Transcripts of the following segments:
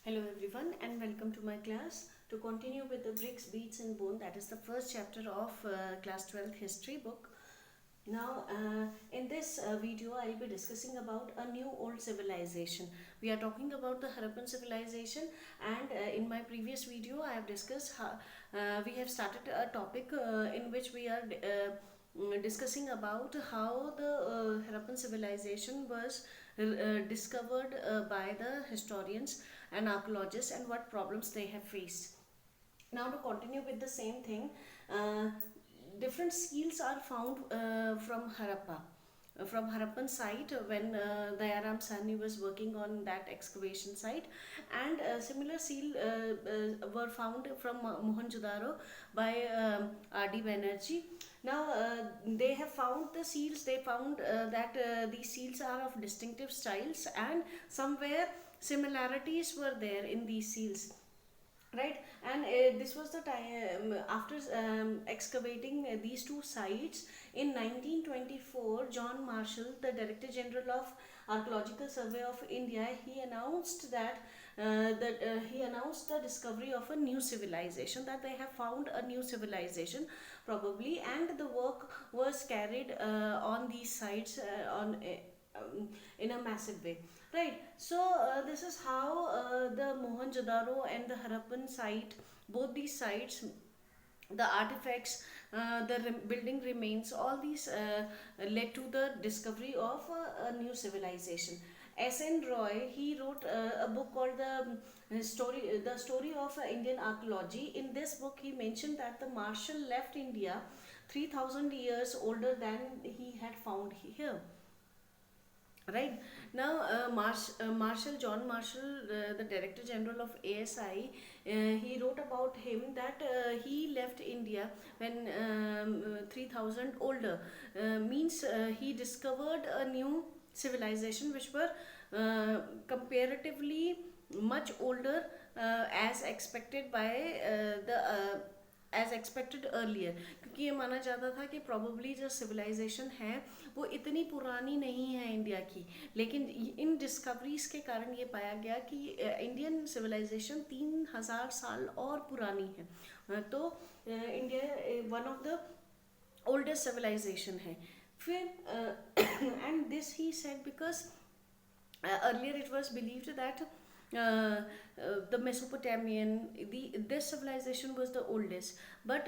Hello everyone and welcome to my class. To continue with the bricks, beats and bone, that is the first chapter of class 12th history book. Now in this video I'll be discussing about a new old civilization. We are talking about the Harappan civilization, and in my previous video I have discussed how we have started a topic in which we are discussing about how the Harappan civilization was discovered by the historians and archaeologists and what problems they have faced. Now to continue with the same thing, uh, different seals are found from Harappa. From Harappan site when Dayaram Sahni was working on that excavation site, and similar seal were found from Mohenjo-daro by R.D. Banerjee. Now they have found the seals. They found that these seals are of distinctive styles, and somewhere similarities were there in these seals, right? And this was the time after excavating these two sites in 1924. John Marshall, the Director General of Archaeological Survey of India, he announced that he announced the discovery of a new civilization, that they have found a new civilization probably, and the work was carried on these sites in a massive way, right? So this is how the Mohenjo-daro and the Harappan site, both these sites, the artifacts, the building remains, all these led to the discovery of a new civilization. S.N. Roy, he wrote a book called the story of Indian archaeology. In this book, he mentioned that the Marshall left India 3,000 years older than he had found here, right? Now Marshall, John Marshall, the Director General of ASI, he wrote about him that he left India when 3000 older, means he discovered a new civilization which were comparatively much older, as expected by the as expected earlier, क्योंकि ये माना जाता था कि probably जो civilisation है वो इतनी पुरानी नहीं है इंडिया की, लेकिन इन डिस्कवरीज के कारण ये पाया गया कि इंडियन सिविलाइजेशन 3000 साल और पुरानी है। तो India one of the oldest civilisation है। फिर and this he said because earlier it was believed that the Mesopotamian, this civilization was the oldest, but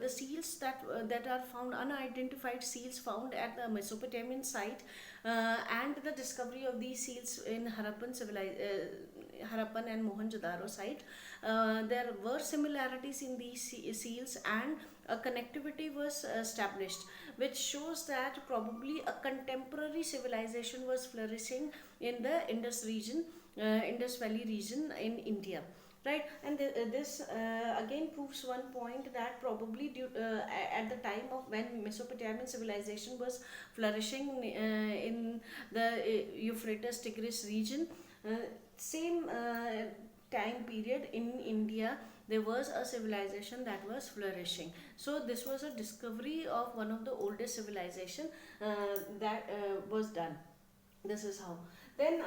the seals that are found, unidentified seals found at the Mesopotamian site, and the discovery of these seals in Harappan and Mohenjo-daro site, there were similarities in these seals, and a connectivity was established, which shows that probably a contemporary civilization was flourishing in the Indus region, Indus Valley region in India, right? And this again proves one point, that probably at the time of when Mesopotamian civilization was flourishing in the Euphrates Tigris region, same time period in India there was a civilization that was flourishing. So this was a discovery of one of the oldest civilization that was done. This is how. Then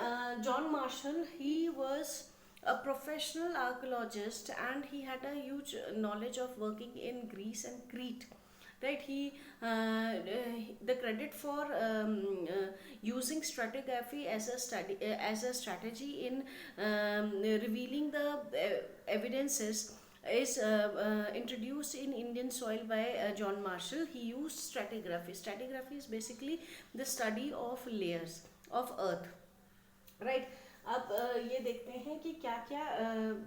John Marshall, he was a professional archaeologist, and he had a huge knowledge of working in Greece and Crete, right? He the credit for using stratigraphy as a study as a strategy in revealing the evidences is introduced in Indian soil by John Marshall. He used stratigraphy. Stratigraphy is basically the study of layers of earth, right? अब ये देखते हैं कि क्या क्या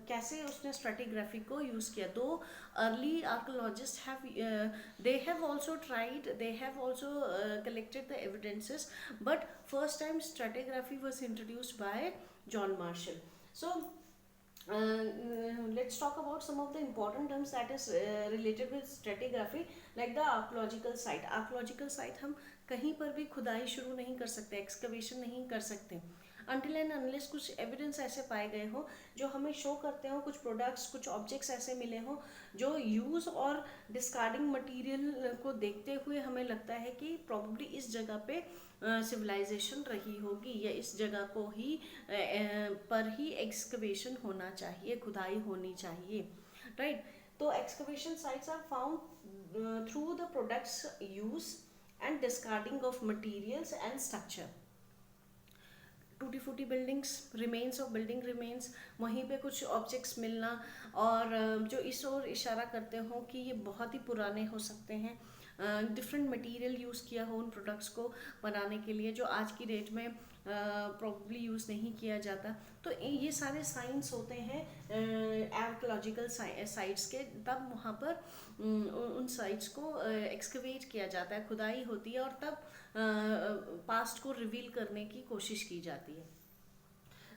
कैसे उसने stratigraphy को यूज़ किया। तो early archaeologist have they have also tried, they have also collected the evidences, but first time stratigraphy was introduced by John Marshall. So let's talk about some of the important terms that is related with stratigraphy, like the archaeological site. Archaeological site हम कहीं पर भी खुदाई शुरू नहीं कर सकते, excavation नहीं कर सकते until and unless कुछ एविडेंस ऐसे पाए गए हो जो हमें शो करते हो, कुछ प्रोडक्ट्स, कुछ ऑब्जेक्ट्स ऐसे मिले हो जो यूज़ और डिस्कार्डिंग मटेरियल को देखते हुए हमें लगता है कि प्रॉब्ली इस जगह पे सिविलाइजेशन रही होगी, या इस जगह को ही पर ही एक्सकवेशन होना चाहिए, खुदाई होनी चाहिए, राइट। तो excavation sites are found through the products use and discarding of materials and structure. टूटी फूटी buildings, remains of building remains, वहीं पे कुछ ऑब्जेक्ट्स मिलना, और जो इस ओर इशारा करते हो कि ये बहुत ही पुराने हो सकते हैं, डिफरेंट मटेरियल यूज़ किया हो उन प्रोडक्ट्स को बनाने के लिए जो आज की डेट में प्रॉब्ली यूज़ नहीं किया जाता। तो ये सारे साइंस होते हैं आर्कोलॉजिकल साइट्स के। तब वहाँ पर उन साइट्स को एक्सकवेट किया जाता है, खुदाई होती है, और तब पास्ट को रिवील करने की कोशिश की जाती है।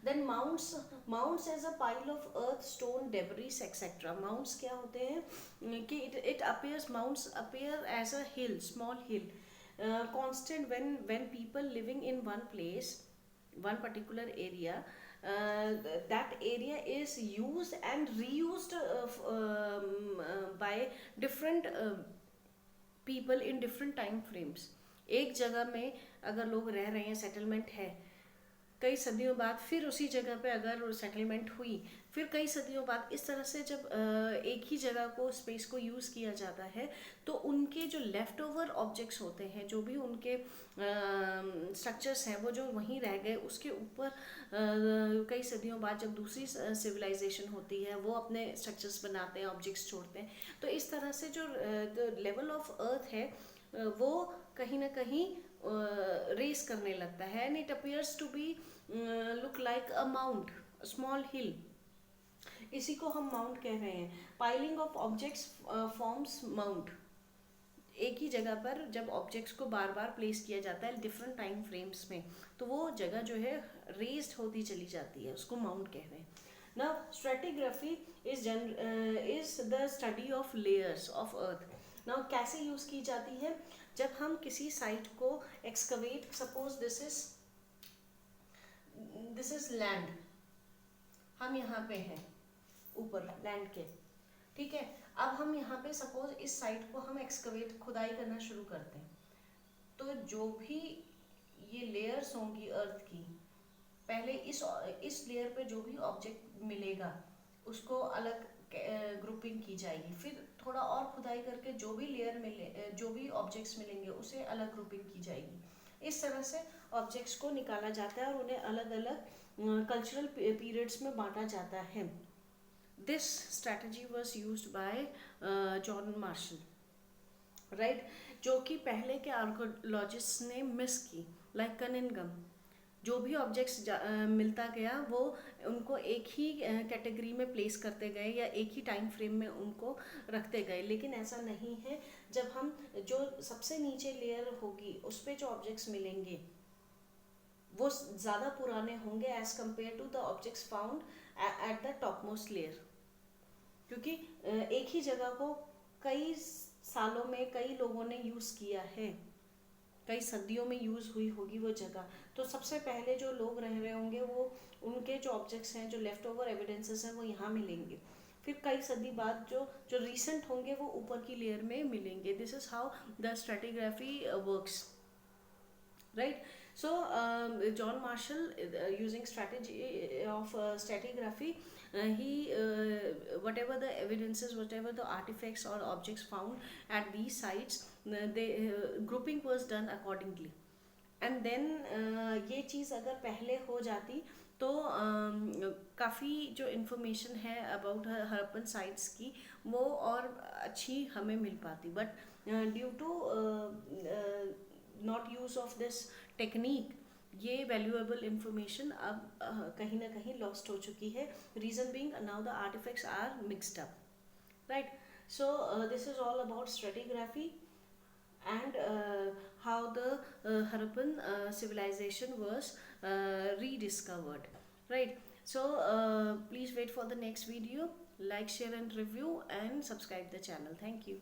Then mounts as a pile of earth, stone, debris etcetera. Mounts क्या होते हैं कि it appears, mounts appear as a hill, small hill, constant when people living in one place, one particular area, that area is used and reused by different people in different time frames. एक जगह में अगर लोग रह रहे हैं, settlement है, कई सदियों बाद फिर उसी जगह पे अगर सेटलमेंट हुई, फिर कई सदियों बाद, इस तरह से जब एक ही जगह को, स्पेस को यूज़ किया जाता है, तो उनके जो लेफ्ट ओवर ऑब्जेक्ट्स होते हैं, जो भी उनके स्ट्रक्चर्स हैं, वो जो वहीं रह गए, उसके ऊपर कई सदियों बाद जब दूसरी सिविलाइजेशन होती है, वो अपने स्ट्रक्चर्स बनाते हैं, ऑब्जेक्ट्स छोड़ते हैं। तो इस तरह से जो लेवल ऑफ अर्थ है वो कहीं ना कहीं रेस करने लगता है, and it appears to be look like a mount, small hill. इसी को हम माउंट कह रहे हैं। Piling of objects forms mount. एक ही जगह पर जब ऑब्जेक्ट्स को बार बार प्लेस किया जाता है डिफरेंट टाइम फ्रेम्स में, तो वो जगह जो है रेस्ड होती चली जाती है, उसको माउंट कह रहे हैं। Now stratigraphy is the study of layers of earth. Now कैसे यूज की जाती है? जब हम किसी साइट को excavate, suppose this is land, हम यहाँ पे हैं ऊपर लैंड के, ठीक है। अब हम यहाँ पे सपोज इस साइट को हम एक्सकवेट, खुदाई करना शुरू करते हैं, तो जो भी ये लेयर्स होंगी अर्थ की, पहले इस लेयर पे जो भी ऑब्जेक्ट मिलेगा उसको अलग ग्रुपिंग की जाएगी, फिर थोड़ा और खुदाई करके जो भी लेयर मिले, जो भी ऑब्जेक्ट्स मिलेंगे उसे अलग ग्रुपिंग की जाएगी। इस तरह से ऑब्जेक्ट्स को निकाला जाता है और उन्हें अलग अलग कल्चरल पीरियड्स में बांटा जाता है। This strategy was used by John Marshall, right, जो कि पहले के आर्कोलॉजिस्ट ने मिस की, लाइक कनिंगम। जो भी ऑब्जेक्ट्स मिलता गया वो उनको एक ही कैटेगरी में प्लेस करते गए, या एक ही टाइम फ्रेम में उनको रखते गए। लेकिन ऐसा नहीं है, जब हम जो सबसे नीचे लेयर होगी उस पर जो ऑब्जेक्ट्स मिलेंगे वो ज़्यादा पुराने होंगे as compare to the objects found at the top most layer, क्योंकि एक ही जगह को कई सालों में कई लोगों ने यूज़ किया है, कई सदियों में यूज़ हुई होगी वो जगह। तो सबसे पहले जो लोग रह रहे होंगे वो, उनके जो ऑब्जेक्ट्स हैं, जो लेफ्ट ओवर एविडेंसेस हैं, वो यहाँ मिलेंगे। फिर कई सदी बाद जो रीसेंट होंगे वो ऊपर की लेयर में मिलेंगे। This is how the stratigraphy works, right. So John Marshall, using strategy of stratigraphy, he whatever the evidences, whatever the artifacts or objects found at these sites, they grouping was done accordingly. And then ये चीज़ अगर पहले हो जाती तो काफ़ी जो information है about Harappan sites की वो और अच्छी हमें मिल पाती। But due to not use of this technique, ये वैल्यूएबल इंफॉर्मेशन अब कहीं ना कहीं लॉस्ट हो चुकी है। Reason being now the artefacts are mixed up, right. So this is all about stratigraphy and how the Harappan civilization was rediscovered, right. So please wait for the next video, like, share and review, and subscribe the channel. Thank you.